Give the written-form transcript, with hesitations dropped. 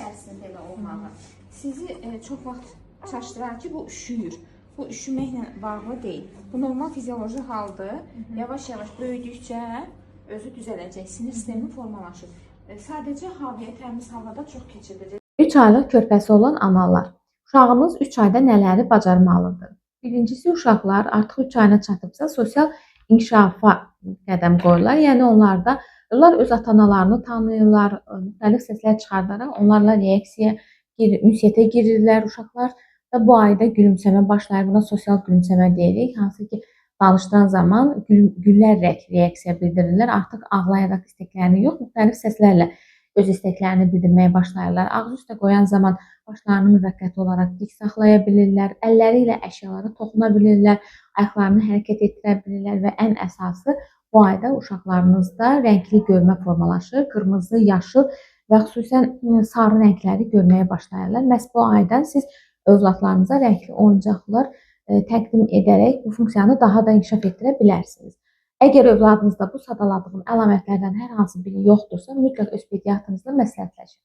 dərsin belə olmağı sizi çox vaxt çaşdırar ki, bu üşüyür. Bu üşüməklə bağlı deyil. Bu normal fizioloji haldır. Yavaş-yavaş böyüdükcə özü düzələcək. Sinir sistemi formalaşır. Sadəcə havaya, təmiz havada çox keçirilir. 3 aylıq körpəsi olan analar. Uşağımız 3 ayda nələri bacarmalıdır? Birincisi, uşaqlar artıq 3 ayına çatıbsa sosial inkişafa qədəm qoyurlar. Yəni onlar öz ata-analarını tanıyırlar, müxtəlif səslər çıxardaraq onlarla reaksiyaya, ünsiyyətə girirlər. Uşaqlar da bu ayda gülümsəmə başlayır. Buna sosial gülümsəmə deyirik. Hansı ki, danışdıran zaman gülərək reaksiya bildirirlər. Artıq ağlayaraq istəklərini yox, müxtəlif səslərlə öz istəklərini bildirməyə başlayırlar. Ağzı üstə qoyan zaman başlarını müvəqqəti olaraq dik saxlaya bilirlər, əlləri ilə əşyalara toxuna bilirlər, ayaqlarını hərəkət etdirə bilirlər və ən əsası bu ayda uşaqlarınızda rəngli görmə formalaşır. Qırmızı, yaşıl və xüsusən sarı rəngləri görməyə başlayırlar. Məhz bu ayda siz övladlarınıza rəngli oyuncaqlar təqdim edərək bu funksiyanı daha da inkişaf etdirə bilərsiniz. Əgər övladınızda bu sadaladığım əlamətlərdən hər hansı biri yoxdursa, mütləq öz pediatrınızla məsləhətləşin.